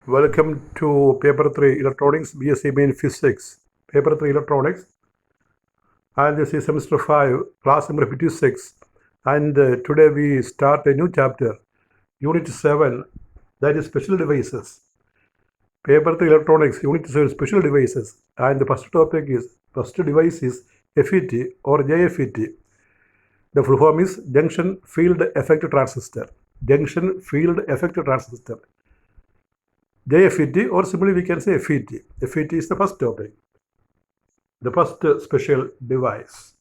Welcome to Paper 3 Electronics BSc Main Physics. Paper 3 Electronics, and this is semester 5, class number 56. And today we start a new chapter, Unit 7, that is Special Devices. Paper 3 Electronics, Unit 7, Special Devices. And the first device is FET or JFET. The full form is Junction Field Effect Transistor. Junction Field Effect Transistor. JFET, or simply we can say FET. FET is the first topic, the first special device.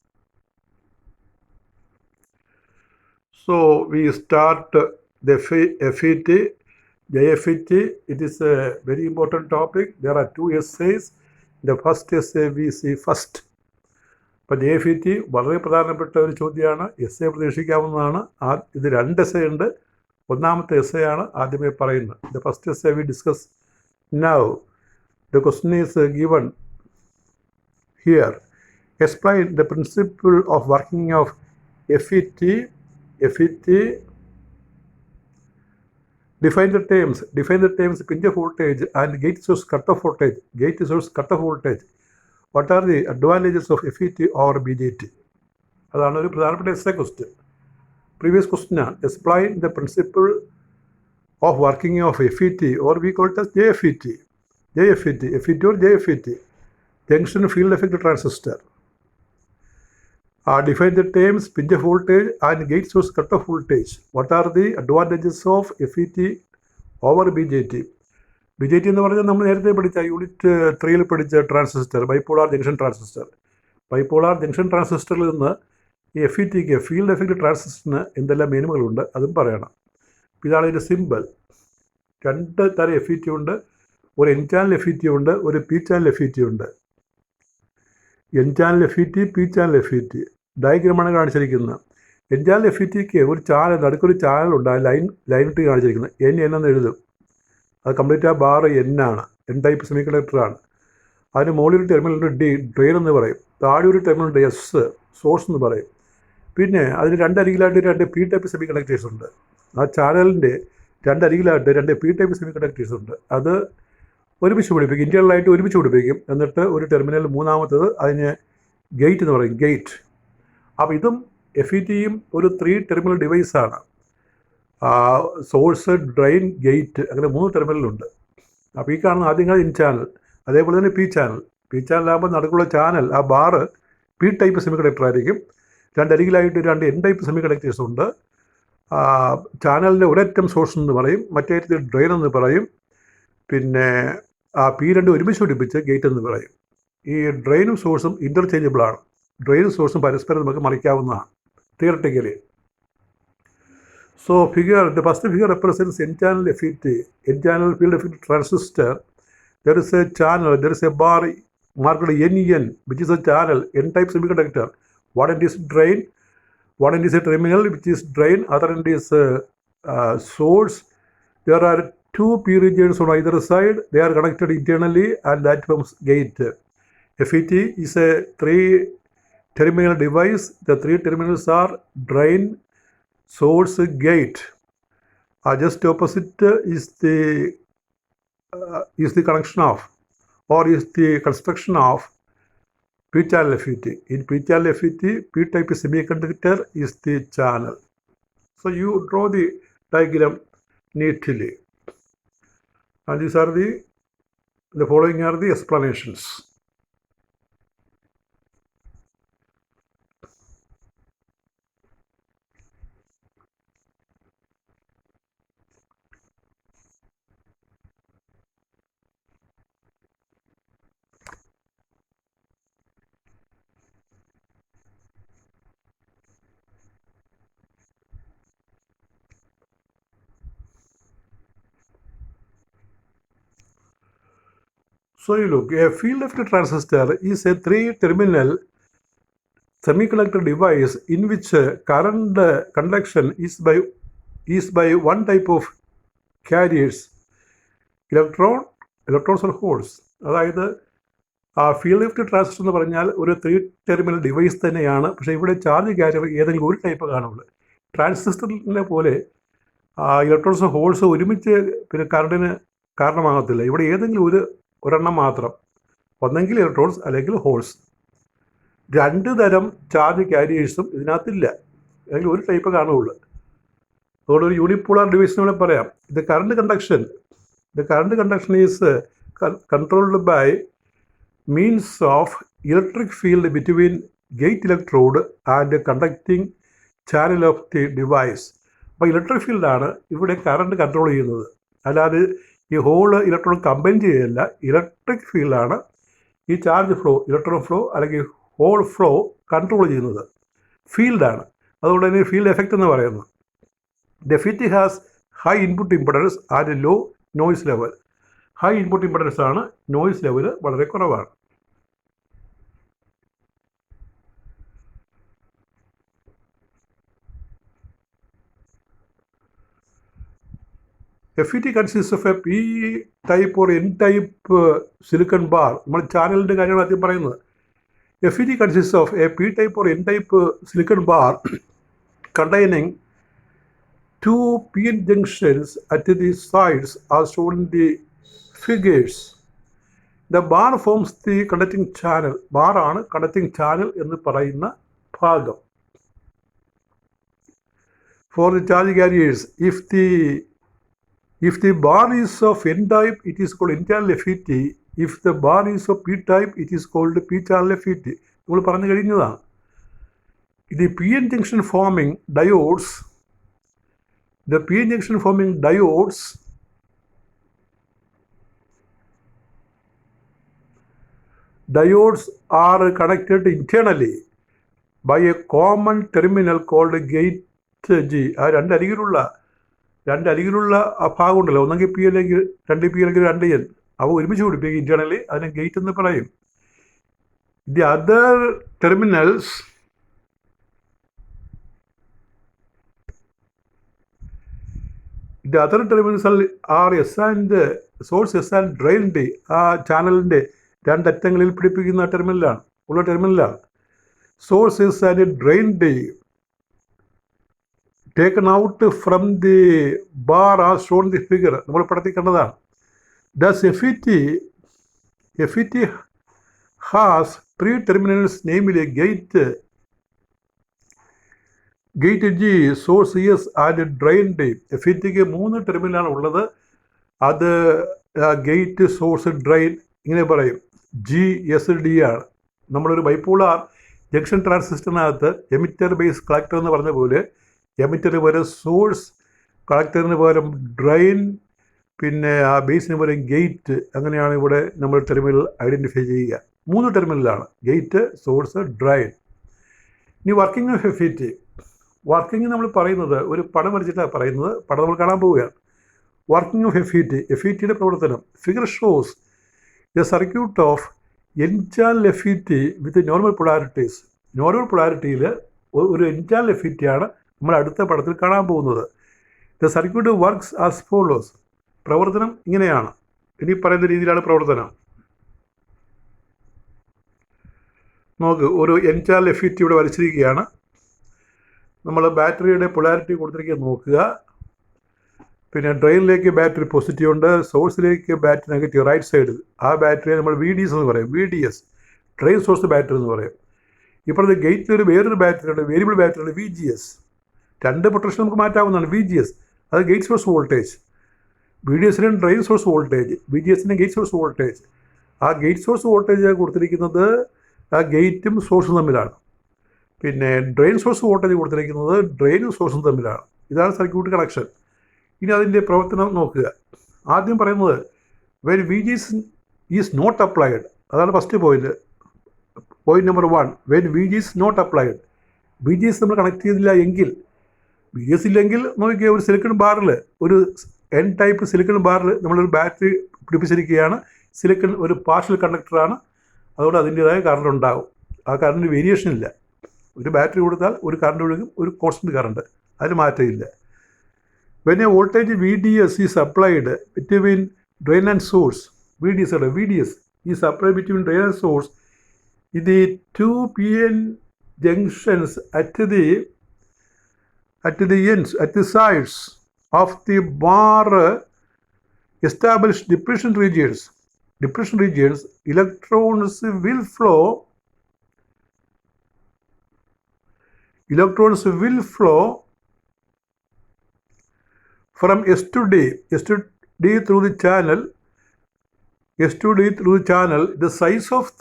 So we start the FET, JFET. It is a very important topic. There are two essays. The first essay we see first. അപ്പോൾ JFET വളരെ പ്രധാനപ്പെട്ട ഒരു ചോദ്യമാണ്. Essay പ്രതീക്ഷിക്കാവുന്നതാണ്. ഇത് രണ്ട് essay ഉണ്ട്. ഒന്നാമത്തെ എസ്സേ ആണ് ആദ്യമേ പറയുന്നത്. The first essay we discuss now. The question is given here. Explain the principle of working of FET. Define the terms pinch off voltage and gate source cutoff voltage. What are the advantages of FET over BJT? അതാണ് ഒരു പ്രധാനപ്പെട്ട essay question. Previous question, explain the principle of working of FET, or we call it as JFET. FET or JFET, junction field effect transistor. Define the terms pinch off voltage and gate source cutoff voltage. What are the advantages of FET over BJT? BJT എന്ന് പറഞ്ഞാൽ നമ്മൾ നേരത്തെ പഠിച്ച unit 3-ൽ പഠിച്ച transistor, bipolar junction transistor. Bipolar junction ട്രാൻസിസ്റ്ററിൽ നിന്ന് ഈ FETക്ക്, field effect ട്രാൻസിസ്റ്ററിന് എന്തെല്ലാം മീനിങ്ങുകളുണ്ട് അതും പറയണം. ഇതാണ് ഇതിൻ്റെ സിമ്പിൾ. രണ്ട് തരം FET ഉണ്ട്. ഒരു എൻ ചാനൽ FET ഉണ്ട്, ഒരു പി ചാനൽ FET ഉണ്ട്. N channel FET, P channel FET ഡയഗ്രമാണ് കാണിച്ചിരിക്കുന്നത്. എൻ ചാനൽ FETക്ക് ഒരു ചാനൽ, നടുക്കൊരു ചാനലുണ്ട്. ആ ലൈനിട്ട് കാണിച്ചിരിക്കുന്നത് എൻ എന്ന് എഴുതും. അത് കംപ്ലീറ്റ് ആ ബാർ ആണ്. എൻ ടൈപ്പ് സെമി കണ്ടക്ടറാണ്. അതിന് മുകളിൽ ഒരു ടെർമിനലുണ്ട് D, ഡ്രെയിൻ എന്ന് പറയും. താഴെ ഒരു ടെർമിനലുണ്ട് S, സോഴ്സ് എന്ന് പറയും. പിന്നെ അതിന് രണ്ടരികിലായിട്ട് രണ്ട് പി ടൈപ്പ് സെമി കണ്ടക്ടേഴ്സ് ഉണ്ട്. ആ ചാനലിൻ്റെ രണ്ടരികിലായിട്ട് രണ്ട് പി ടൈപ്പ് സെമി കണ്ടക്ടേഴ്സ് ഉണ്ട്. അത് ഒരുമിച്ച് പിടിപ്പിക്കും, ഇൻറ്റേർണലായിട്ട് ഒരുമിച്ച് പിടിപ്പിക്കും. എന്നിട്ട് ഒരു ടെർമിനൽ, മൂന്നാമത്തത് അതിന് ഗേറ്റ് എന്ന് പറയും, ഗേറ്റ്. അപ്പോൾ ഇതും FETയും ഒരു 3 ടെർമിനൽ ഡിവൈസാണ്. സോഴ്സ്, ഡ്രെയിൻ, ഗേറ്റ്, അങ്ങനെ 3 ടെർമിനലുണ്ട്. അപ്പോൾ ഈ കാണുന്ന ആദ്യം ഇൻ ചാനൽ, അതേപോലെ തന്നെ പി ചാനലാകുമ്പോൾ നടുക്കുള്ള ചാനൽ, ആ bar P type semi conductor ആയിരിക്കും. രണ്ടരികിലായിട്ട് രണ്ട് എൻ ടൈപ്പ് സെമി കണ്ടക്ടേഴ്സ് ഉണ്ട്. ചാനലിൻ്റെ ഒരറ്റം സോഴ്സ് എന്ന് പറയും, മറ്റേ ഡ്രെയിൻ എന്ന് പറയും. പിന്നെ ആ പി രണ്ടും ഒരുമിച്ച് പിടിപ്പിച്ച് ഗേറ്റ് എന്ന് പറയും. ഈ ഡ്രെയിനും സോഴ്സും ഇൻ്റർചേഞ്ചബിളാണ്. ഡ്രെയിനും സോഴ്സും പരസ്പരം നമുക്ക് മറിക്കാവുന്നതാണ് theoretically. So the first figure represents N-channel FET, N-channel field effect transistor. There is a channel, there is a bar marked NEN, which is a channel, N-type semiconductor. One end is drain, one end is a terminal, which is drain, other end is source. There are 2 P regions on either side. They are connected internally, and that forms gate. FET is a 3-terminal device. The 3 terminals are drain, source, gate. Just opposite is the connection of, or is the construction of P-channel FET. In P-channel FET, P-type semiconductor is the channel. So you draw the diagram neatly. And these are the following are the explanations. So you look, a field effect transistor is a 3-terminal semiconductor device in which current conduction is by one type of carriers, electrons or holes. അതായത് field effect transistor എന്ന് പറഞ്ഞാൽ ഒരു 3-terminal device തന്നെയാണ്. പക്ഷേ ഇവിടെ charge carrier ഏതെങ്കിലും ഒരു type കാണുള്ളൂ. ട്രാൻസിസ്റ്ററിനെ പോലെ ഇലക്ട്രോൺസ്, ഹോൾസ് ഒരുമിച്ച് പിന്നെ കറണ്ടിന് കാരണമാകത്തില്ല. ഇവിടെ ഏതെങ്കിലും ഒരെണ്ണം മാത്രം, ഒന്നെങ്കിൽ ഇലക്ട്രോൺസ് അല്ലെങ്കിൽ ഹോൾസ്. 2 തരം ചാർജ് ക്യാരിയേഴ്സും ഇതിനകത്തില്ല, അല്ലെങ്കിൽ ഒരു ടൈപ്പ് കാണുകയുള്ളൂ. അതുകൊണ്ട് ഒരു യൂണിപോളാർ ഡിവൈസിനെ പറയാം. The current conduction is controlled by means of electric field between gate electrode and conducting channel of the device. അപ്പോൾ ഇലക്ട്രിക് ഫീൽഡാണ് ഇവിടെ കറണ്ട് കൺട്രോൾ ചെയ്യുന്നത്, അല്ലാതെ ഈ ഹോള് ഇലക്ട്രോൺ കമ്പൈൻ ചെയ്യുകയല്ല. ഇലക്ട്രിക് ഫീൽഡാണ് ഈ ചാർജ് ഫ്ലോ, ഇലക്ട്രോൺ ഫ്ലോ അല്ലെങ്കിൽ ഹോൾ ഫ്ലോ കൺട്രോൾ ചെയ്യുന്നത്. ഫീൽഡാണ്, അതുകൊണ്ട് തന്നെ ഫീൽഡ് എഫക്റ്റ് എന്ന് പറയുന്നത്. The FET has high input impedance and low noise level. High input impedance ആണ്, നോയ്സ് ലെവൽ വളരെ കുറവാണ്. FET consists of a P-type or N-type silicon bar. നമ്മൾ ചാനലിൻ്റെ കാര്യമാണ് ആദ്യം പറയുന്നത്. FET consists of a P-type or N-type silicon bar containing 2 PN junctions at the sides as shown in the figures. The bar forms the conducting channel. Bar ആണ് conducting channel എന്ന് പറയുന്ന ഭാഗം. For the charge carriers, if the bar is of N-type, it is called N-channel FET. If the bar is of P-type, it is called P-channel FET. നമ്മൾ പറഞ്ഞു കഴിഞ്ഞതാണ്. The PN junction forming diodes are connected internally by a common terminal called gate G. ആ രണ്ടരികിലുള്ള ആ ഭാഗം ഉണ്ടല്ലോ, ഒന്നെങ്കിൽ P അല്ലെങ്കിൽ 2P അല്ലെങ്കിൽ 2N, അവ ഒരുമിച്ച് പിടിപ്പിക്കും ഇന്റേണലി, അതിനെ ഗേറ്റ് എന്ന് പറയും. The other terminals are S and source S and drain D. ആ ചാനലിൻ്റെ രണ്ടറ്റങ്ങളിൽ പിടിപ്പിക്കുന്ന ടെർമിനലാണ് source S and drain D taken out from the bar as shown the figure. നമ്മൾ പടത്തിൽ കണ്ടതാണ്. Thus FET has 3 terminals, namely gate G, source ES and drain D. FETക്ക് 3 ടെർമിനലാണ് ഉള്ളത്. അത് ഗേറ്റ്, സോഴ്സ്, ഡ്രെയിൻ ഇങ്ങനെ പറയും. GSD ആണ്. നമ്മളൊരു ബൈപോളാർ ജംഗ്ഷൻ ട്രാൻസിസ്റ്ററിനകത്ത് എമിറ്റർ ബേസ് കളക്ടർ എന്ന് പറഞ്ഞ പോലെ എമിറ്ററിന് പകരം സോഴ്സ്, കളക്ടറിന് പകരം ഡ്രെയിൻ, പിന്നെ ആ ബേസിന് പകരം ഗേറ്റ്. അങ്ങനെയാണ് ഇവിടെ നമ്മൾ ടെർമിനൽ ഐഡൻറ്റിഫൈ ചെയ്യുക. 3 ടെർമിനലാണ്, ഗേറ്റ്, സോഴ്സ്, ഡ്രെയിൻ. ഇനി വർക്കിംഗ് ഓഫ് FET. വർക്കിംഗ് നമ്മൾ പറയുന്നത് ഒരു പടം വരച്ചിട്ടാണ് പറയുന്നത്. പടം നമ്മൾ കാണാൻ പോവുകയാണ്. വർക്കിംഗ് ഓഫ് FETയുടെ പ്രവർത്തനം. Figure shows a circuit of N-channel FET with normal polarities. Normal പൊളാരിറ്റിയിൽ ഒരു N-channel FET ആണ് നമ്മൾ അടുത്ത പടത്തിൽ കാണാൻ പോകുന്നത്. The circuit works as follows. പ്രവർത്തനം ഇങ്ങനെയാണ്, ഇനി പറയുന്ന രീതിയിലാണ് പ്രവർത്തനം. നോക്ക്, ഒരു N-channel FET ഇവിടെ വരച്ചിരിക്കുകയാണ്. നമ്മൾ ബാറ്ററിയുടെ പൊളാരിറ്റി കൊടുത്തിരിക്കുന്നത് നോക്കുക. പിന്നെ ഡ്രെയിനിലേക്ക് ബാറ്ററി പോസിറ്റീവ് ഉണ്ട്, സോഴ്സിലേക്ക് ബാറ്ററി നെഗറ്റീവ് റൈറ്റ് സൈഡിൽ. ആ ബാറ്ററിയെ നമ്മൾ VDS എന്ന് പറയും. VDS ഡ്രെയിൻ സോഴ്സ് ബാറ്ററി എന്ന് പറയും. ഇപ്പോഴത്തെ ഗേറ്റിൽ വേറൊരു ബാറ്ററി ഉണ്ട്, വേരിയബിൾ ബാറ്ററി ഉണ്ട്, VGS. 2 പൊട്ടൻഷ്യൽ നമുക്ക് മാറ്റാവുന്നതാണ്. VGS അത് ഗേറ്റ് സോഴ്സ് വോൾട്ടേജ്. VDSന് ഡ്രെയിൻ സോഴ്സ് വോൾട്ടേജ്, VGSന് ഗേറ്റ് സോഴ്സ് വോൾട്ടേജ്. ആ ഗേറ്റ് സോഴ്സ് വോൾട്ടേജ് കൊടുത്തിരിക്കുന്നത് ആ ഗേറ്റും സോഴ്സും തമ്മിലാണ്. പിന്നെ ഡ്രെയിൻ സോഴ്സ് വോൾട്ടേജ് കൊടുത്തിരിക്കുന്നത് ഡ്രെയിനും സോഴ്സും തമ്മിലാണ്. ഇതാണ് സർക്യൂട്ട് കണക്ഷൻ. ഇനി അതിൻ്റെ പ്രവർത്തനം നോക്കുക. ആദ്യം പറയുന്നത് when VGS is not applied. അതാണ് first point number 1. When VGS not applied, VGS നമ്മൾ കണക്ട് ചെയ്തില്ല എങ്കിൽ, VGS ഇല്ലെങ്കിൽ നോക്കിയാൽ ഒരു സിലിക്കൺ ബാറിൽ, ഒരു N-type സിലിക്കൺ ബാറിൽ നമ്മളൊരു ബാറ്ററി പിടിപ്പിച്ചിരിക്കുകയാണ്. സിലിക്കൺ ഒരു പാർഷ്യൽ കണ്ടക്ടറാണ്, അതുകൊണ്ട് അതിൻ്റേതായ കറണ്ട് ഉണ്ടാകും. ആ കറണ്ടിന് വേരിയേഷൻ ഇല്ല. ഒരു ബാറ്ററി കൊടുത്താൽ ഒരു കറണ്ട് ഒഴുകും, ഒരു കോൺസ്റ്റൻറ്റ് കറണ്ട്, അതിന് മാറ്റമില്ല. When A voltage VDS is applied between drain and source, VDS is applied between drain and source, the 2 PN junctions at the ends, at the sides of the bar establish depletion regions. Depletion regions, electrons will flow from S to D through the channel. The size of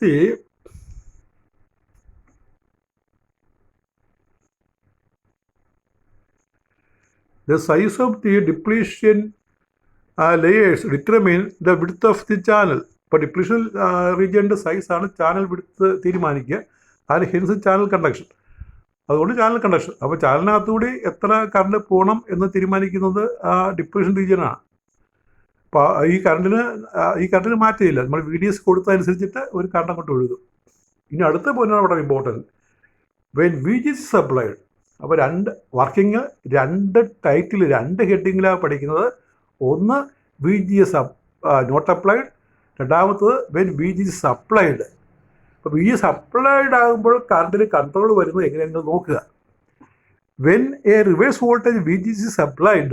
the depletion layers determine the width of the channel. ഇപ്പോൾ depletion റീജിയൻ്റെ സൈസാണ് channel width തീരുമാനിക്കുക. അതിന് hence channel conduction. അതുകൊണ്ട് channel conduction. അപ്പോൾ ചാനലിനകത്തുകൂടി എത്ര current പോകണം എന്ന് തീരുമാനിക്കുന്നത് ആ ഡിപ്ലീഷൻ റീജിയനാണ്. അപ്പോൾ ഈ കറണ്ടിന് മാറ്റമില്ല. നമ്മൾ VDS കൊടുത്തതനുസരിച്ചിട്ട് ഒരു കറണ്ട് അങ്ങോട്ട് ഒഴുകും. ഇനി അടുത്ത പോയിന്റാണ് വളരെ ഇമ്പോർട്ടൻറ്റ്. When VGS supplied. അപ്പോൾ രണ്ട് ടൈറ്റിൽ 2 ഹെഡിങ്ങിലാണ് പഠിക്കുന്നത്. ഒന്ന് VGS നോട്ട് അപ്ലൈഡ്, രണ്ടാമത്തത് വെൻ VGS സപ്ലൈഡ്. അപ്പോൾ VGS സപ്ലൈഡ് ആകുമ്പോൾ കറണ്ടിന് കൺട്രോൾ വരുന്നത് എങ്ങനെയാണെന്ന് നോക്കുക. When A reverse voltage VGS is applied,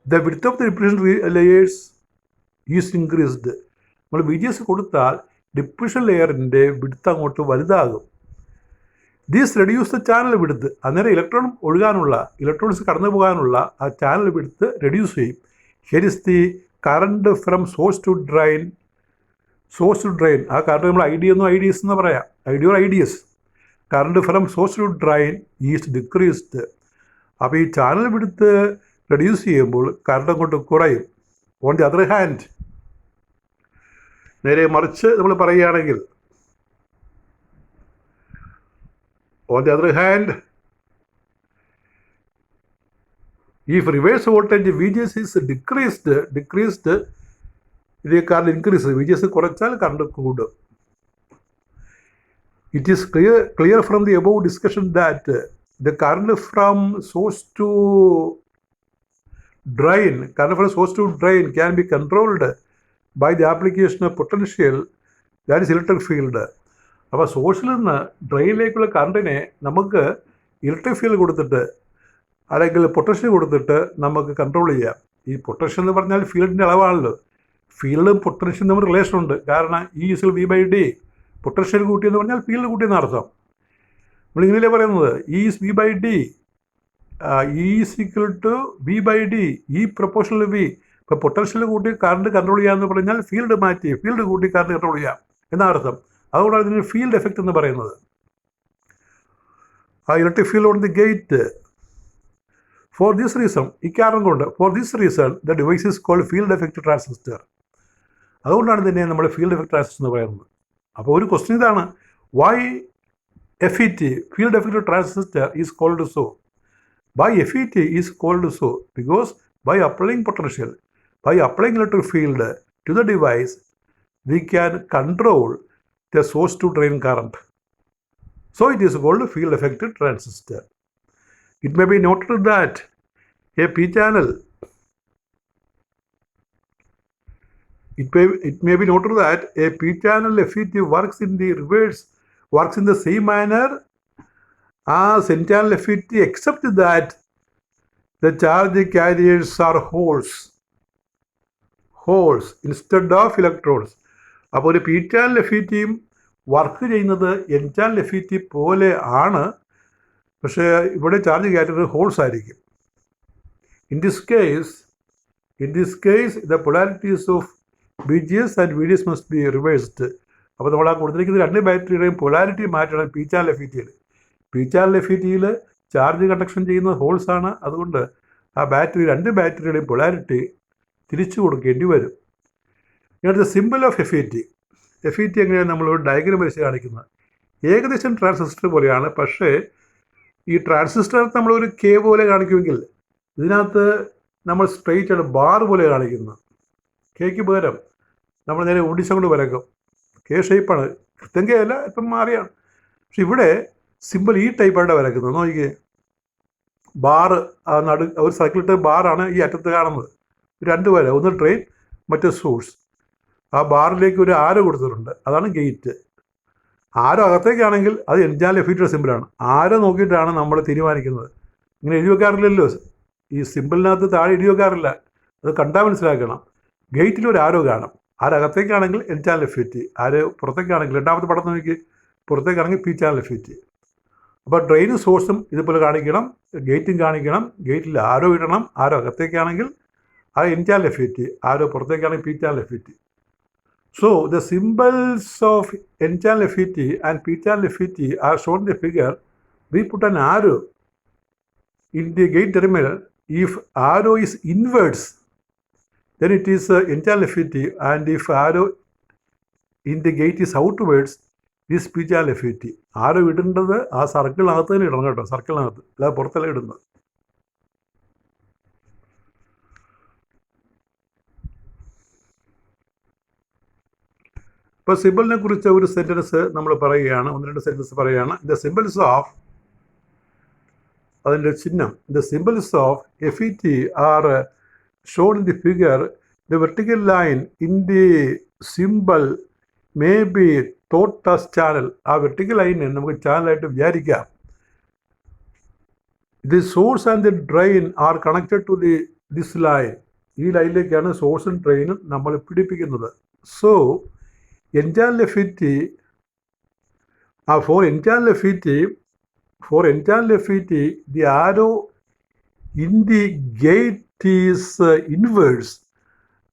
the width of the depletion layers is increased. നമ്മൾ VGS കൊടുത്താൽ ഡിപ്ലീഷൻ ലെയറിൻ്റെ വിഡ്ത്ത് അങ്ങോട്ട് വലുതാകും. This reduce the channel width. അന്നേരം ഇലക്ട്രോൺസ് കടന്നു പോകാനുള്ള ആ ചാനൽ വിഡ്ത്ത് റെഡ്യൂസ് ചെയ്യും. Here is the current from source to drain. ആ കറണ്ട് നമ്മൾ IDS എന്ന് പറയാം. IDS. Current from source to drain is decreased. അപ്പോൾ ഈ ചാനൽ വിഡ്ത്ത് റെഡ്യൂസ് ചെയ്യുമ്പോൾ കറണ്ട് അങ്ങോട്ട് കുറയും. ഓൺ ദി അതർ ഹാൻഡ്, നേരെ മറിച്ച് നമ്മൾ പറയുകയാണെങ്കിൽ, if reverse voltage VGS is decreased, ഇത് കറണ്ട് ഇൻക്രീസ്. VGS കുറച്ചാൽ കറണ്ട് കൂടും. It is clear from the above discussion that the current from source to drain can be controlled by the application of potential, that is electric field. അപ്പോൾ സോഴ്സിൽ നിന്ന് ഡ്രെയിനിലേക്കുള്ള കറണ്ടിനെ നമുക്ക് electric field കൊടുത്തിട്ട് അല്ലെങ്കിൽ potential കൊടുത്തിട്ട് നമുക്ക് കൺട്രോൾ ചെയ്യാം. ഈ പൊട്ടൻഷ്യൽ എന്ന് പറഞ്ഞാൽ ഫീൽഡിൻ്റെ അളവാണല്ലോ. ഫീൽഡും പൊട്ടൻഷ്യലും തമ്മിൽ റിലേഷൻ ഉണ്ട്. കാരണം E=V/D. പൊട്ടൻഷ്യൽ കൂട്ടിയെന്ന് പറഞ്ഞാൽ ഫീൽഡ് കൂട്ടിയെന്ന് അർത്ഥം. നമ്മളിങ്ങനെയല്ലേ പറയുന്നത്, E=V/D. E=V/D. E proportional V. ഇപ്പോൾ പൊട്ടൻഷ്യൽ കൂട്ടി കറണ്ട് കൺട്രോൾ ചെയ്യാമെന്ന് പറഞ്ഞാൽ ഫീൽഡ് മാറ്റി ഫീൽഡ് കൂട്ടി കറണ്ട് കൺട്രോൾ ചെയ്യാം എന്നർത്ഥം. അതുകൊണ്ടാണ് ഇതിന് ഫീൽഡ് എഫക്റ്റ് എന്ന് പറയുന്നത്. ആ electric field on the gate. For this reason the device is called field effect transistor. അതുകൊണ്ടാണ് ഇതിനെ നമ്മൾ ഫീൽഡ് എഫക്റ്റ് ട്രാൻസിസ്റ്റർ എന്ന് പറയുന്നത്. അപ്പോൾ ഒരു ക്വസ്റ്റ്യൻ ഇതാണ്, why FET, field effect transistor, is called so? Why FET is called so? Because by applying potential, by applying electric field to the device, we can control the source to drain current. So it is called field effect transistor. It may be noted that a p-channel FET works in the same manner as n-channel FET, except that the charge carriers are holes instead of electrodes. അപ്പോൾ ഒരു p-channel FETയും work ചെയ്യുന്നത് n-channel FET പോലെ ആണ്. പക്ഷേ ഇവിടെ charge carrier holes ആയിരിക്കും. In this case, the polarities of BGS and VDS must be reversed. അപ്പോൾ നമ്മൾ ആ കൊടുത്തിരിക്കുന്ന 2 ബാറ്ററിയുടെയും പൊളാരിറ്റി മാറ്റണം p-channel FETയിൽ. p-channel FETയിൽ ചാർജ് കണ്ടക്ഷൻ ചെയ്യുന്നത് ഹോൾസ് ആണ്. അതുകൊണ്ട് ആ 2 ബാറ്ററിയുടെയും പൊളാരിറ്റി തിരിച്ചു കൊടുക്കേണ്ടി വരും. ഇങ്ങനത്തെ സിമ്പിൾ ഓഫ് FET എങ്ങനെയാണ് നമ്മളൊരു ഡയഗ്രം വരച്ച് കാണിക്കുന്നത്. ഏകദേശം ട്രാൻസിസ്റ്റർ പോലെയാണ്. പക്ഷേ ഈ ട്രാൻസിസ്റ്റർ നമ്മളൊരു K പോലെ കാണിക്കുമെങ്കിൽ ഇതിനകത്ത് നമ്മൾ സ്ട്രെയിറ്റ് ആണ് ബാർ പോലെ കാണിക്കുന്നത്. Kക്ക് പകരം നമ്മൾ നേരെ ഒഡിശ കൊണ്ട് വരക്കും. K ഷേപ്പാണ്, കൃത്യം K അല്ല, ഇപ്പം മാറിയാണ്. പക്ഷെ ഇവിടെ സിമ്പിൾ ഈ ടൈപ്പായിട്ട് വരക്കുന്നത്. നോക്കിക്കേ, ബാറ് ഒരു സർക്കിളിട്ട് ബാറാണ് ഈ അറ്റത്ത് കാണുന്നത്. 2 വര, ഒന്ന് ട്രെയിൻ മറ്റേ സോഴ്സ്. ആ ബാറിലേക്ക് ഒരു ആരോ കൊടുത്തിട്ടുണ്ട്, അതാണ് ഗേറ്റ്. ആരോ അകത്തേക്കാണെങ്കിൽ അത് n-channel FET സിമ്പിളാണ്. ആരോ നോക്കിയിട്ടാണ് നമ്മൾ തീരുമാനിക്കുന്നത്. ഇങ്ങനെ എഴുതി വെക്കാറില്ലല്ലോ ഈ സിമ്പിളിനകത്ത് താഴെ എഴുതി വെക്കാറില്ല. അത് കണ്ടാൽ മനസ്സിലാക്കണം. ഗേറ്റിൽ ഒരു ആരോ കാണും. ആരകത്തേക്കാണെങ്കിൽ എൻ ചാനൽ എഫിറ്റി, ആര് പുറത്തേക്കാണെങ്കിൽ രണ്ടാമത്തെ പടം നോക്കി പുറത്തേക്കാണെങ്കിൽ പി ചാനൽ എഫിറ്റി. അപ്പോൾ ഡ്രെയിനും സോഴ്സും ഇതുപോലെ കാണിക്കണം, ഗേറ്റും കാണിക്കണം. ഗേറ്റിൽ ആരോ ഇടണം. ആരോ അകത്തേക്കാണെങ്കിൽ ആ എൻ ചാനൽ എഫിറ്റി, ആരോ പുറത്തേക്കാണെങ്കിൽ P channel FET. So the symbols of N channel FET and P channel FET are shown in the figure. We put an arrow in the gate terminal. If arrow is inwards, then it is N channel FET, and if arrow in the gate is outwards, this is P channel FET. ആരോ ഇടേണ്ടത് ആ സർക്കിളിനകത്ത് തന്നെ ഇടണം കേട്ടോ, സർക്കിളിനകത്ത്, അല്ലാതെ പുറത്തല്ല ഇടുന്നത്. ഇപ്പോൾ സിമ്പിളിനെ കുറിച്ച് ഒരു സെൻറ്റൻസ് നമ്മൾ പറയുകയാണ്, 1-2 സെൻറ്റൻസ് പറയുകയാണ്. ദ സിമ്പിൾസ് ഓഫ്, അതിൻ്റെ ചിഹ്നം, the symbols of FET are shown in the figure. The vertical line in the symbol may be thought as channel. ആ വെർട്ടിക്കൽ ലൈനെ നമുക്ക് ചാനലായിട്ട് വിചാരിക്കാം. The source and the drain are connected to this line. ഈ ലൈനിലേക്കാണ് സോഴ്സും ഡ്രെയിനും നമ്മൾ പിടിപ്പിക്കുന്നത്. So N channel FET, for N channel FET, the arrow in the gate is inwards,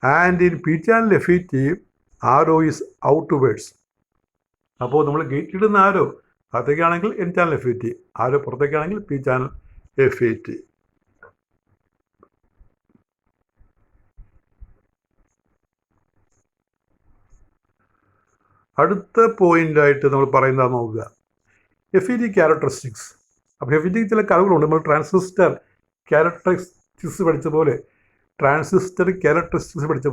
and in P channel FET, arrow is outwards. അപ്പോൾ നമ്മൾ gate ഇടുന്ന ആരോ അകത്തേക്കാണെങ്കിൽ N channel FET, ആരോ പുറത്തേക്കാണെങ്കിൽ P channel FET. അടുത്ത പോയിൻ്റായിട്ട് നമ്മൾ പറയുന്നത് നോക്കുക, FET ക്യാരക്ടറിസ്റ്റിക്സ്. അപ്പോൾ FET ചില കഴിവുകളുണ്ട്. നമ്മൾ ട്രാൻസിസ്റ്റർ ക്യാരക്ടറിസ്റ്റിക്സ് പഠിച്ച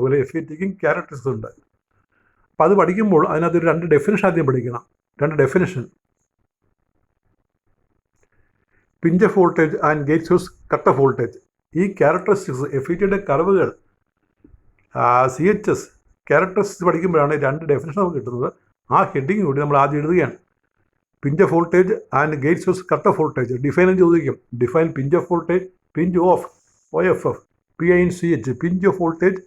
പോലെ FETക്കും ക്യാരക്ടറിസ്റ്റിക്സ് ഉണ്ട്. അപ്പോൾ അത് പഠിക്കുമ്പോൾ അതിനകത്ത് 2 ഡെഫിനിഷൻ ആദ്യം പഠിക്കണം. 2 definition: pinch off voltage and gate source cut off voltage. ഈ ക്യാരക്ടറിസ്റ്റിക്സ് FETയുടെ കർവുകൾ, CHS ക്യാരക്ടറിസ്റ്റിക്സ് പഠിക്കുമ്പോഴാണ് 2 ഡെഫിനിഷൻ നമുക്ക് കിട്ടുന്നത്. ആ ഹെഡിങ് കൂടി നമ്മൾ ആദ്യം എഴുതുകയാണ്. Pinch off voltage and gate source cut off voltage. Define ചോദിക്കും. Define pinch off voltage, pinch off OFF, PINCH, pinch off voltage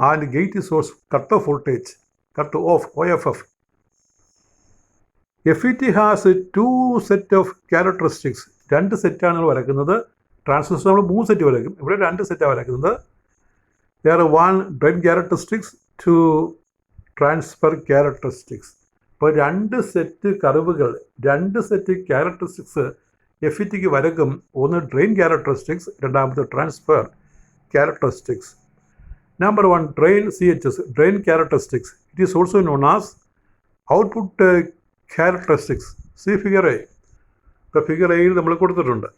and gate source cut off voltage, cut off OFF. FET has 2 set of characteristics. 2 സെറ്റാണ് വരയ്ക്കുന്നത്. Transistor നമ്മൾ 3 set വരയ്ക്കും. ഇവിടെ 2 സെറ്റാണ് വരയ്ക്കുന്നത്. There are 1 drain characteristics, 2 transfer characteristics. അപ്പോൾ 2 set കർവുകൾ, 2 set characteristics FETക്ക് വരക്കും. ഒന്ന് ഡ്രെയിൻ ക്യാരക്ടറിസ്റ്റിക്സ്, രണ്ടാമത്തെ transfer characteristics. Number 1 drain CHS, drain characteristics. It is also known as output characteristics. C figure A. ഇപ്പോൾ ഫിഗർ എയിൽ നമ്മൾ കൊടുത്തിട്ടുണ്ട്.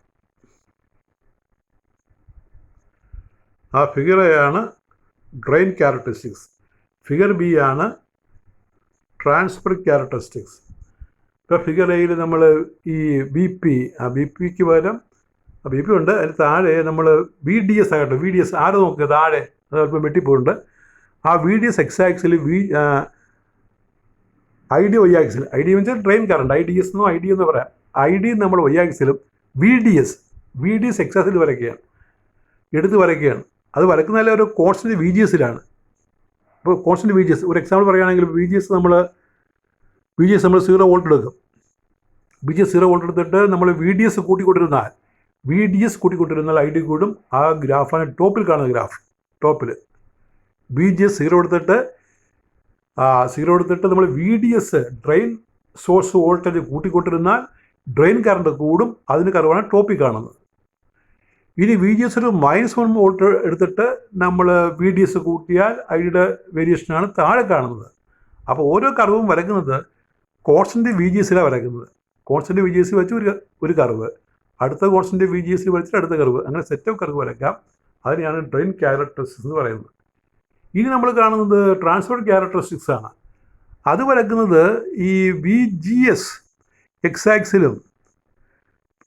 ആ ഫിഗർ എ ആണ് ഡ്രെയിൻ ക്യാരക്ടറിസ്റ്റിക്സ്. ഫിഗർ ബി ആണ് ട്രാൻസ്ഫർ ക്യാരക്ടറിസ്റ്റിക്സ്. ഇപ്പോൾ ഫിഗർ എയിൽ നമ്മൾ ഈ BP ക്ക് പകരം BP ഉണ്ട്. അതിന് താഴെ നമ്മൾ VDS ആകട്ടെ, VDS ആരോ നോക്കുക താഴെ, അത് അല്പം വെട്ടിപ്പോയിട്ടുണ്ട്. ആ VDS എക്സാക്സിൽ ID Y ആക്സിൽ, ID വെച്ചാൽ ഡ്രെയിൻ കറണ്ട്, IDS എന്നോ ID എന്ന് പറയാം. ID നമ്മൾ Y ആക്സിലും VDS എക്സാക്സിൽ വരയ്ക്കുകയാണ്, എടുത്ത് വരയ്ക്കുകയാണ്. അത് വരയ്ക്കുന്നതിൽ ഒരു കോൺസ്റ്റൻറ്റ് VGSലാണ്. ഇപ്പോൾ കോൺസ്റ്റൻറ്റ് VGS, ഒരു എക്സാമ്പിൾ പറയുകയാണെങ്കിൽ VGS നമ്മൾ 0 വോൾട്ട് എടുക്കും. VGS 0 വോൾട്ട് എടുത്തിട്ട് നമ്മൾ VDS കൂട്ടിക്കൊണ്ടിരുന്നാൽ ID കൂടും. ആ ഗ്രാഫാണ് ടോപ്പിൽ കാണുന്ന ഗ്രാഫ്. ടോപ്പിൽ VGS 0 എടുത്തിട്ട് നമ്മൾ VDS ഡ്രെയിൻ സോഴ്സ് വോൾട്ടേജ് കൂട്ടിക്കൊണ്ടിരുന്നാൽ ഡ്രെയിൻ കറണ്ട് കൂടും. അതിന് കർവാണ് ടോപ്പിൽ കാണുന്നത്. ഇനി VGS ഒരു -1 വോൾട്ട് എടുത്തിട്ട് നമ്മൾ VDS കൂട്ടിയാൽ ഐഡിയുടെ വേരിയേഷനാണ് താഴെ കാണുന്നത്. അപ്പോൾ ഓരോ കർവും വരയ്ക്കുന്നത് കോൺസ്റ്റൻറ്റ് VGSലാണ് വരയ്ക്കുന്നത്. കോൺസ്റ്റൻറ്റ് VGS വെച്ച് ഒരു കർവ്, അടുത്ത കോൺസ്റ്റൻറ്റ് VGS വെച്ചിട്ട് അടുത്ത കർവ്, അങ്ങനെ സെറ്റ് ഓഫ് കർവ് വരയ്ക്കാം. അതിനെയാണ് ഡ്രെയിൻ ക്യാരക്ടറിസ്റ്റിക്സ് എന്ന് പറയുന്നത്. ഇനി നമ്മൾ കാണുന്നത് ട്രാൻസ്ഫർ ക്യാരക്ടറിസ്റ്റിക്സ് ആണ്. അത് വരയ്ക്കുന്നത് ഈ VGS എക്സാക്സിലും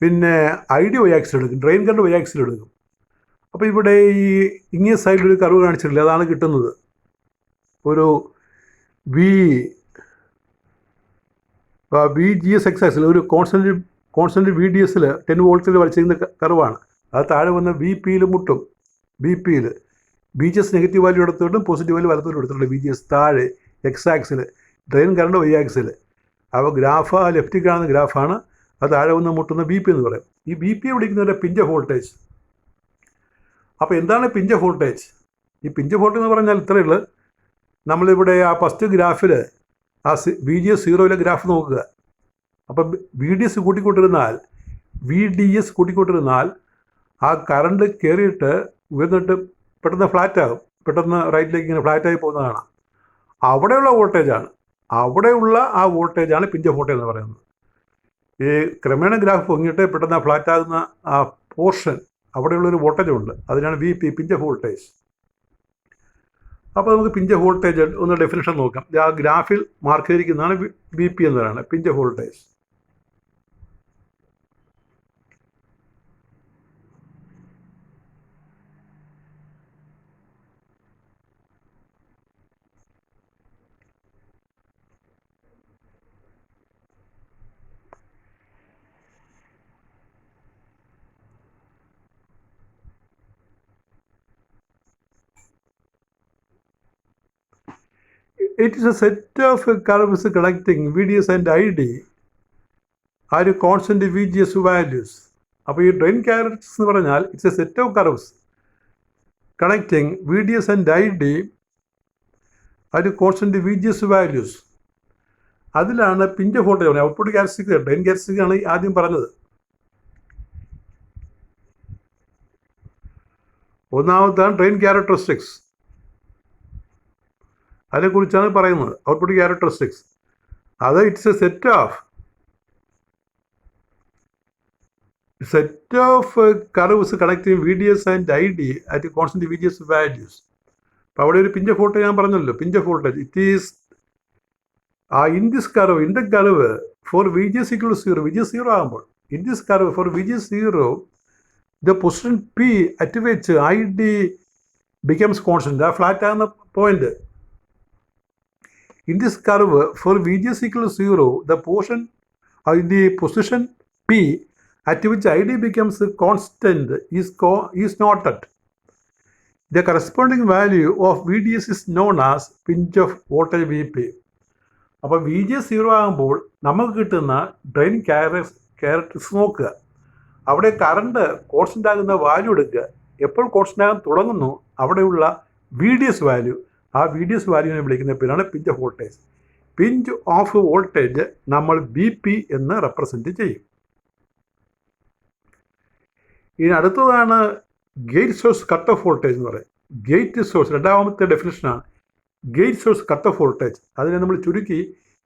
പിന്നെ ID Y ആക്സിൽ എടുക്കും, ഡ്രെയിൻ കറണ്ട് Y ആക്സിൽ എടുക്കും. അപ്പോൾ ഇവിടെ ഈ ഇങ്ങേ സൈഡിലൊരു കർവ് കാണിച്ചിട്ടില്ല, അതാണ് കിട്ടുന്നത്. ഒരു VGS എക്സാക്സിൽ ഒരു കോൺസ്റ്റൻറ്റ് VDSൽ 10 വോൾട്ടിൽ വരച്ചിരിക്കുന്ന കർവാണ്. അത് താഴെ വന്ന് വി പിയിൽ മുട്ടും. V G S negative value എടുത്തോട്ടും പോസിറ്റീവ് വാല്യൂ വലത്തോട്ടും എടുത്തിട്ടുണ്ട്. ബി ജി എസ് താഴെ X axis, drain current Y axis. അപ്പോൾ ഗ്രാഫ് ആ ലെഫ്റ്റിൽ കാണുന്ന ഗ്രാഫാണ്. അത് താഴെ വന്ന് മുട്ടുന്ന ബി പി എന്ന് പറയും. ഈ ബി പിയെ വിളിക്കുന്നവരുടെ പിഞ്ച് ഓഫ് വോൾട്ടേജ്. അപ്പോൾ എന്താണ് പിഞ്ച് ഓഫ് വോൾട്ടേജ്? ഈ പിഞ്ച് ഓഫ് വോൾട്ടേജ് എന്ന് പറഞ്ഞാൽ ഇത്രയേ ഉള്ളൂ. നമ്മളിവിടെ ആ ഫസ്റ്റ് ഗ്രാഫിൽ ആ വി ജി എസ് സീറോയിലെ ഗ്രാഫ് നോക്കുക. അപ്പം വി ഡി എസ് കൂട്ടിക്കൊണ്ടിരുന്നാൽ ആ കറണ്ട് കയറിയിട്ട് ഉയർന്നിട്ട് പെട്ടെന്ന് ഫ്ലാറ്റ് ആകും. പെട്ടെന്ന് റൈറ്റിലേക്ക് ഇങ്ങനെ ഫ്ലാറ്റായി പോകുന്നതാണ്. അവിടെയുള്ള വോൾട്ടേജാണ്. അവിടെയുള്ള ആ വോൾട്ടേജാണ് പിഞ്ച് ഓഫ് വോൾട്ടേജ് എന്ന് പറയുന്നത്. ഈ ക്രമേണ ഗ്രാഫ് പൊങ്ങിയിട്ട് പെട്ടെന്ന് ഫ്ലാറ്റ് ആകുന്ന ആ പോർഷൻ, അവിടെയുള്ളൊരു വോൾട്ടേജ് ഉണ്ട്. അതിനാണ് V P, pinch off voltage. അപ്പോൾ നമുക്ക് പിഞ്ച് ഓഫ് വോൾട്ടേജ് ഒന്ന് ഡെഫിനിഷൻ നോക്കാം. ആ ഗ്രാഫിൽ മാർക്ക് ചെയ്തിരിക്കുന്നതാണ് വി പി എന്ന് പറയുന്നത്, pinch off voltage. It is a set of curves connecting VDS and ID are constant VGS values. അപ്പോൾ ഈ ഡ്രെയിൻ ക്യാരക്ടറിസ്റ്റിക്സ് എന്ന് പറഞ്ഞാൽ it's A set of curves connecting VDS and ID are constant VGS values. അതിലാണ് pinch off voltage പറഞ്ഞത്. Output characteristic, drain characteristic ആണ് ആദ്യം പറഞ്ഞത്. ഒന്നാമതാണ് drain characteristics. അതിനെക്കുറിച്ചാണ് പറയുന്നത്, ഔട്ട്പുട്ട് ക്യാരക്ടറിസ്റ്റിക്സ്. അത് it's A set of curves connecting VDS and ID at constant VGS values. അപ്പോൾ അവിടെ ഒരു പിഞ്ച് ഓഫ് വോൾട്ടേജ് ഞാൻ പറഞ്ഞല്ലോ, pinch off voltage. It is in this curve, in the curve four VGS equal to 0, VGS 0 ആകുമ്പോൾ, in this curve four VGS 0 the position P at വെച്ച് ID becomes constant. ആ flat ആകുന്ന point. In this curve, for VGS equal to 0, the position P at which ID becomes constant is noted. The corresponding value of VDS is known as pinch of voltage VP. അപ്പോൾ VGS 0 ആകുമ്പോൾ നമുക്ക് കിട്ടുന്ന drain characteristics നോക്കുക. അവിടെ current constant ആകുന്ന value എടുക്കുക. എപ്പോൾ constant ആകാൻ തുടങ്ങുന്നു അവിടെയുള്ള VDS വാല്യൂ, ആ VDS വാല്യൂവിനെ വിളിക്കുന്ന പേരാണ് pinch off voltage. Pinch off voltage നമ്മൾ BP എന്ന് റെപ്രസെൻറ്റ് ചെയ്യും. ഇനി അടുത്തതാണ് gate source cut off voltage എന്ന് പറയും. ഗേറ്റ് സോഴ്സ് രണ്ടാമത്തെ ഡെഫിനിഷനാണ് gate source cut off voltage. അതിനെ നമ്മൾ ചുരുക്കി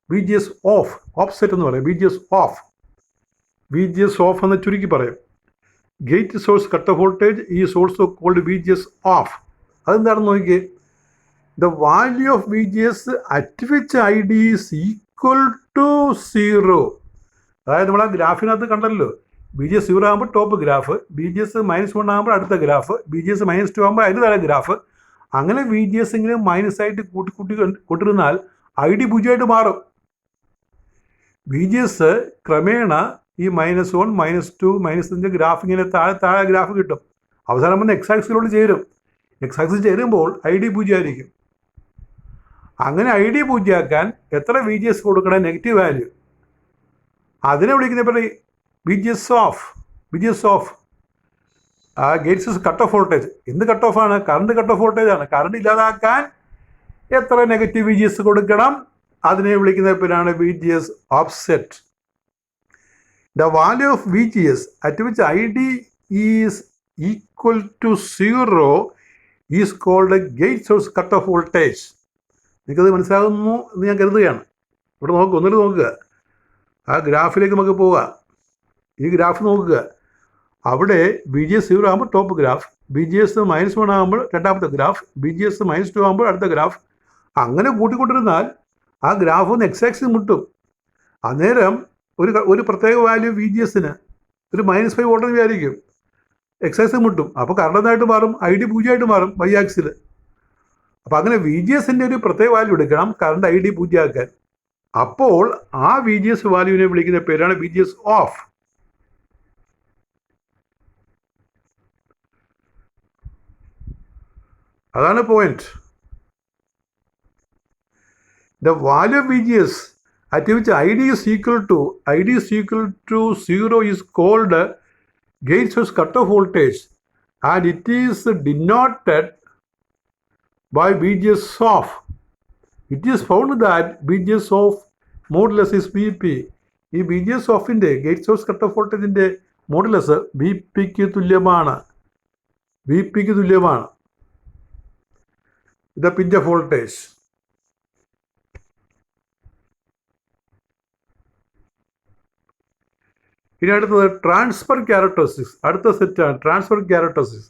VGS ഓഫ്, ഓഫ്സെറ്റ് എന്ന് പറയും. VGS ഓഫ് എന്ന് ചുരുക്കി പറയും. Gate source cut off voltage is also called VGS off. അതെന്താണെന്ന് നോക്കിയേ. The value of VGS at which ID is equal to 0. അതായത് നമ്മൾ ആ ഗ്രാഫിനകത്ത് കണ്ടല്ലോ, VGS 0 ആകുമ്പോൾ ടോപ്പ് ഗ്രാഫ്, VGS -1 ആകുമ്പോൾ അടുത്ത ഗ്രാഫ്, VGS -2 ആകുമ്പോൾ അതിന് താഴെ ഗ്രാഫ്. അങ്ങനെ VGS ഇങ്ങനെ മൈനസായിട്ട് കൂട്ടിരുന്നാൽ ID 0 മാറും. VGS ക്രമേണ ഈ -1, -2, -3 ഗ്രാഫ് ഇങ്ങനെ താഴെ ഗ്രാഫ് കിട്ടും. അവസാനം വന്ന് എക്സ് ആക്സിലോട്ട് ചേരും. എക്സ് ആക്സിൽ ചേരുമ്പോൾ ID 0 ആയിരിക്കും. അങ്ങനെ ID 0 ആക്കാൻ എത്ര VGS കൊടുക്കണം? Negative value. അതിനെ വിളിക്കുന്ന പേര് VGS ഓഫ്. ആ gate source cut off voltage. എന്ത് കട്ട് ഓഫ് ആണ്? കറണ്ട് കട്ട് ഓഫ് വോൾട്ടേജ് ആണ്. കറണ്ട് ഇല്ലാതാക്കാൻ എത്ര നെഗറ്റീവ് VGS കൊടുക്കണം? അതിനെ വിളിക്കുന്ന പേരാണ് VGS offset. The value of VGS at which ID is equal to 0 is called gate source cut off voltage. നിങ്ങൾക്കത് മനസ്സിലാകുന്നു എന്ന് ഞാൻ കരുതുകയാണ്. ഇവിടെ ഒന്നുകൂടി നോക്കുക. ആ ഗ്രാഫിലേക്ക് നമുക്ക് പോകാം. ഈ ഗ്രാഫ് നോക്കുക. അവിടെ VGS 0 ആകുമ്പോൾ ടോപ്പ് ഗ്രാഫ്, VGS -1 ആകുമ്പോൾ രണ്ടാമത്തെ ഗ്രാഫ്, VGS -2 ആകുമ്പോൾ അടുത്ത ഗ്രാഫ്. അങ്ങനെ കൂട്ടിക്കൊണ്ടിരുന്നാൽ ആ ഗ്രാഫ് ഒന്ന് എക്സ് ആക്സിൽ മുട്ടും. അന്നേരം ഒരു പ്രത്യേക വാല്യൂ VGSന് ഒരു -5 വോൾട്ടേജ് ആയിരിക്കും. എക്സ് ആക്സിൽ മുട്ടും. അപ്പോൾ കറണ്ടായിട്ട് മാറും, ID 0 മാറും വൈ ആക്സിൽ. അപ്പോൾ അങ്ങനെ VGSൻ്റെ ഒരു പ്രത്യേക വാല്യൂ എടുക്കണം കറണ്ട് ID 0 ആക്കാൻ. അപ്പോൾ ആ VGS വാല്യൂവിനെ വിളിക്കുന്ന പേരാണ് VGS ഓഫ്. അതാണ് point. The value of VGS at which ID is equal to 0 is called gate source cutoff voltage, and it is denoted by VGS of. It is found that VGS of modulus is VP. ഈ VGS ഓഫിൻ്റെ gate source cutoff വോൾട്ടേജിൻ്റെ modulus VPക്ക് തുല്യമാണ്. ഇത് pinch off voltage. ഇനി അടുത്തത് transfer characteristics. അടുത്ത സെറ്റാണ് transfer characteristics.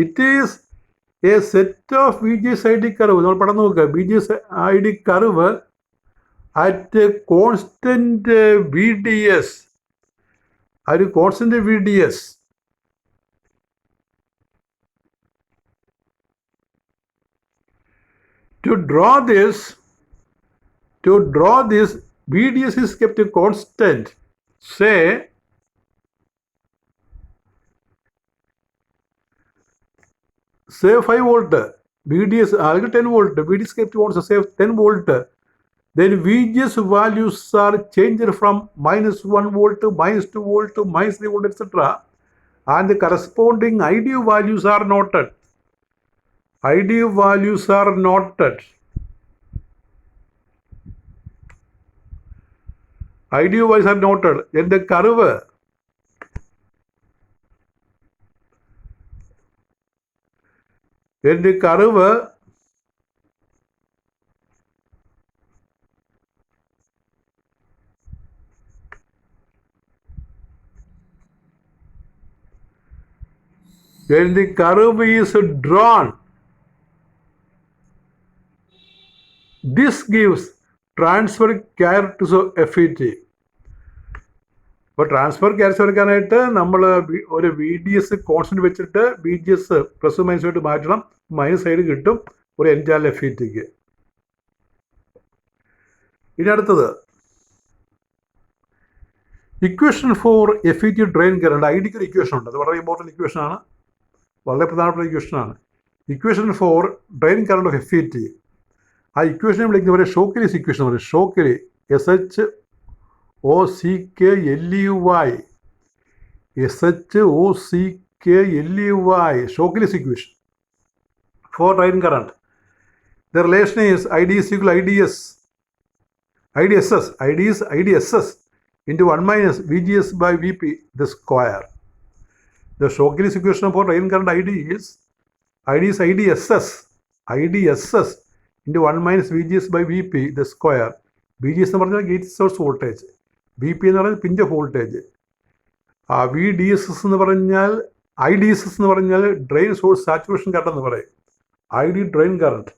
It is A set of VGS ID curve. നമ്മൾ പടം നോക്കുക. VGS ID curve at constant VDS. ഒരു constant VDS. To draw this VDS is kept constant. Say 5 volt, VDS 10 volt, VDS kept also say 10 volt. Then VGS values are changed from -1 volt to -2 volt to -3 volt, etc. And the corresponding ID values are noted. ID values are noted. ID values are noted. In the curve, when the curve is drawn, this gives transfer characteristics of FET. ഇപ്പോൾ transfer character എടുക്കാനായിട്ട് നമ്മൾ ഒരു VDS constant വെച്ചിട്ട് VGS plus minus ആയിട്ട് മാറ്റണം. Minus side കിട്ടും ഒരു N channel FETക്ക്. ഇനി അടുത്തത് equation for FET drain current. IDക്ക് ഒരു ഇക്വേഷൻ ഉണ്ട്. അത് വളരെ ഇമ്പോർട്ടൻറ്റ് ഇക്വേഷനാണ്, വളരെ പ്രധാനപ്പെട്ട ഇക്വേഷനാണ്. Equation for drain current of FET. ആ ഇക്വേഷനെ വിളിക്കുന്നവരെ ഷോക്കിലീസ് ഇക്വേഷൻ പറയും. Shockley SHOCKLEY Shockley's equation for drain current. The relation is ID is equal to IDSS into 1 minus VGS by VP the square. The Shockley's equation for drain current ID is IDSS into 1 minus VGS by VP the square. VGS എന്ന് പറഞ്ഞാൽ gate source voltage, VP എന്ന് പറഞ്ഞാൽ pinch off voltage, IDSS എന്ന് പറഞ്ഞാൽ drain source saturation current എന്ന് പറയും. ID drain current.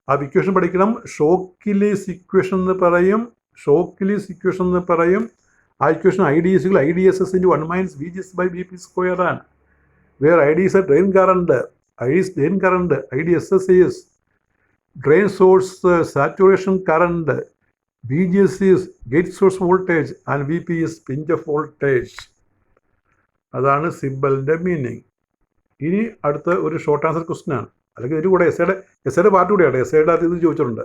ആ equation പഠിക്കണം. ഷോക്കിലീസ് ഇക്വേഷൻ എന്ന് പറയും. ആ equation IDSS into 1 minus VGS by VP square ആണ്. Where ID is a drain current, IDSS is drain source saturation current, VGS is gate source voltage and VP is pinch of voltage. അതാണ് സിമ്പിളിൻ്റെ meaning. ഇനി അടുത്ത ഒരു short answer question ആണ്, അല്ലെങ്കിൽ ഇതിന് കൂടെ എസ്സേയുടെ part കൂടെയാണ്. എസ്സേയുടെ അത് ഇത് ചോദിച്ചിട്ടുണ്ട്.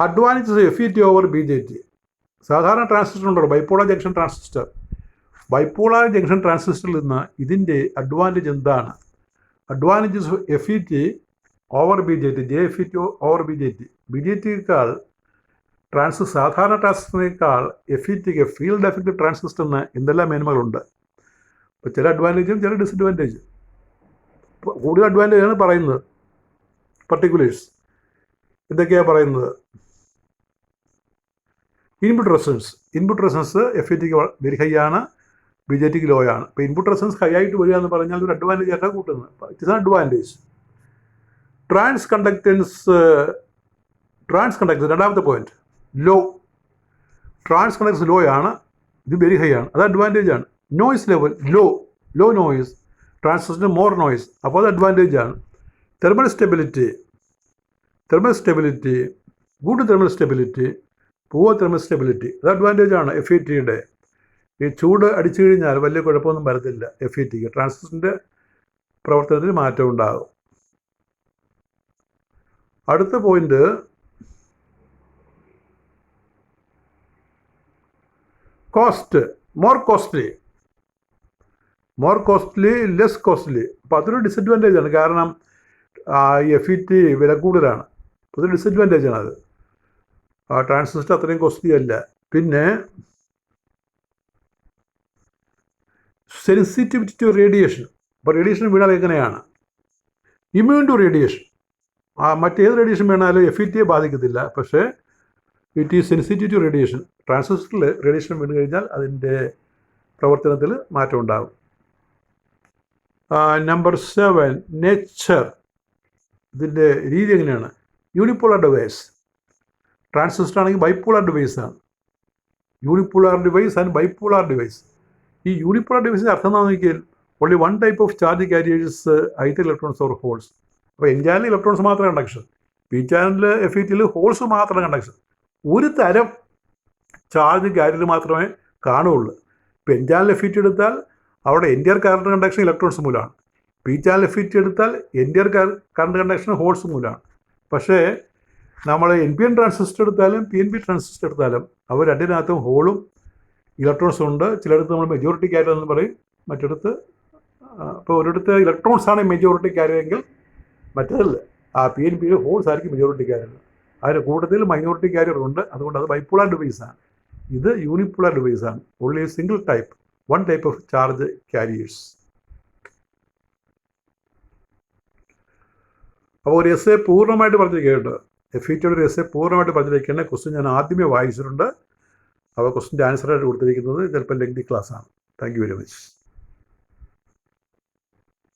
Advantages FET over BJT. സാധാരണ ട്രാൻസിസ്റ്റർ ഉണ്ടല്ലോ, ബൈപോളാർ ജംഗ്ഷൻ ട്രാൻസിസ്റ്ററിൽ നിന്ന് ഇതിൻ്റെ അഡ്വാൻറ്റേജ് എന്താണ്? Advantages FET over BJT, JFET over BJTയേക്കാൾ സാധാരണ ട്രാൻസിസ്റ്ററിനേക്കാൾ FETക്ക് ഫീൽഡ് എഫക്റ്റ് ട്രാൻസിസ്റ്ററിന് എന്തെല്ലാം മേന്മകളുണ്ട്? അപ്പോൾ ചില അഡ്വാൻറ്റേജും ചില ഡിസഡ്വാൻറ്റേജും. കൂടുതൽ അഡ്വാൻറ്റേജാണ് പറയുന്നത്. പർട്ടിക്കുലേഴ്സ് എന്തൊക്കെയാണ് പറയുന്നത്? ഇൻപുട്ട് റെസിസ്റ്റൻസ് FETക്ക് വെരി ഹൈ ആണ്, BJTക്ക് ലോ ആണ്. ഇപ്പോൾ ഇൻപുട്ട് റെസിസ്റ്റൻസ് ഹൈ ആയിട്ട് വരിക എന്ന് പറഞ്ഞാൽ ഒരു അഡ്വാൻറ്റേജ് ആയിട്ടാണ് കൂട്ടുന്നത്. It is advantage. ട്രാൻസ്കണ്ടക്റ്റൻസ് രണ്ടാമത്തെ പോയിന്റ് ലോ. ട്രാൻസ്കണ്ടക്റ്റൻസ് ലോ ആണ്, ഇത് വെരി ഹൈ ആണ്, അത് അഡ്വാൻറ്റേജ് ആണ്. നോയ്സ് ലെവൽ ലോ നോയ്സ്, ട്രാൻസിസ്റ്ററിന് മോർ നോയ്സ്, അപ്പോൾ അത് അഡ്വാൻറ്റേജ് ആണ്. Thermal stability, good thermal stability, poor thermal stability, അത് അഡ്വാൻറ്റേജ് ആണ് FETയുടെ. ഈ ചൂട് അടിച്ചു കഴിഞ്ഞാൽ വലിയ കുഴപ്പമൊന്നും വരത്തില്ല FETക്ക്. ട്രാൻസിസ്റ്ററിൻ്റെ പ്രവർത്തനത്തിൽ മാറ്റം ഉണ്ടാകും. അടുത്ത point cost, more costly less costly. അപ്പോൾ അതൊരു ഡിസഡ്വാൻറ്റേജ് ആണ്. കാരണം FET വില കൂടുതലാണ്. അതൊരു ഡിസഡ്വാൻറ്റേജ് ആണ്. അത് ട്രാൻസിസ്റ്റർ അത്രയും കോസ്റ്റ്ലി അല്ല. പിന്നെ സെൻസിറ്റിവിറ്റി ടു റേഡിയേഷൻ. അപ്പോൾ റേഡിയേഷൻ വീണാൽ എങ്ങനെയാണ്? Immune to radiation. മറ്റേത് റേഡിയേഷൻ വീണാലും FET ബാധിക്കത്തില്ല. പക്ഷേ it is sensitive to radiation. ട്രാൻസിസ്റ്ററിൽ റേഡിയേഷൻ വീണ് കഴിഞ്ഞാൽ അതിൻ്റെ പ്രവർത്തനത്തിൽ മാറ്റം ഉണ്ടാകും. Number 7 nature. ഇതിൻ്റെ രീതി എങ്ങനെയാണ്? Unipolar device. ട്രാൻസിസ്റ്റർ ആണെങ്കിൽ ബൈപോളാർ ഡിവൈസാണ്. Unipolar device and bipolar device. ഈ യൂണിപോളാർ ഡിവൈസിൻ്റെ അർത്ഥം എന്താണെന്ന് നോക്കിയാൽ only one type of charge carriers either electrons or holes. അപ്പോൾ N ചാനലിൽ ഇലക്ട്രോൺസ് മാത്രം കണ്ടക്ഷൻ, P ചാനലിൽ FETയിൽ ഹോൾസ് മാത്രം കണ്ടക്ഷൻ. ഒരു തരം ചാർജ് ക്യാരിയർ മാത്രമേ കാണുകയുള്ളൂ. ഇപ്പോൾ N ചാനൽ FET എടുത്താൽ അവിടെ എൻറ്റിയർ കറണ്ട് കണ്ടക്ഷൻ ഇലക്ട്രോൺസ് മൂലമാണ്. P ചാനൽ FET എടുത്താൽ എൻറ്റിയർ കറണ്ട് കണ്ടക്ഷൻ ഹോൾസ് മൂലമാണ്. പക്ഷേ നമ്മൾ NPN ട്രാൻസിസ്റ്റർ എടുത്താലും PNP ട്രാൻസിസ്റ്റർ എടുത്താലും അവർ രണ്ടിനകത്തും ഹോളും ഇലക്ട്രോൺസും ഉണ്ട്. ചിലയിടത്ത് നമ്മൾ മെജോറിറ്റി ക്യാരിയർ എന്ന് പറയും, മറ്റിടത്ത് ഇപ്പോൾ ഒരിടത്ത് ഇലക്ട്രോൺസാണ് മെജോറിറ്റി ക്യാരിയർ എങ്കിൽ മറ്റേതല്ല PNPയിൽ ഹോൾസ് ആയിരിക്കും മെജോറിറ്റി ക്യാരിയർ. അതിന് കൂടുതൽ മൈനോറിറ്റി ക്യാരിയർ ഉണ്ട്. അതുകൊണ്ട് അത് ബൈപോളാർ ഡിവൈസാണ്. ഇത് യൂണിപോളാർ ഡിവൈസാണ്. Only single type, one type of charge carriers. അപ്പോൾ ഒരു എസ്സേ പൂർണ്ണമായിട്ട് പറഞ്ഞിരിക്കേണ്ട FETയുടെ ഒരു എസ്സേ പൂർണ്ണമായിട്ട് പറഞ്ഞിരിക്കേണ്ട ക്വസ്റ്റ്യൻ ഞാൻ ആദ്യമേ വായിച്ചിട്ടുണ്ട്. അപ്പോൾ ക്വസ്റ്റ്യൻ്റെ ആൻസറായിട്ട് കൊടുത്തിരിക്കുന്നത് ചിലപ്പോൾ ലെങ്തി ക്ലാസ്സാണ്. Thank you very much.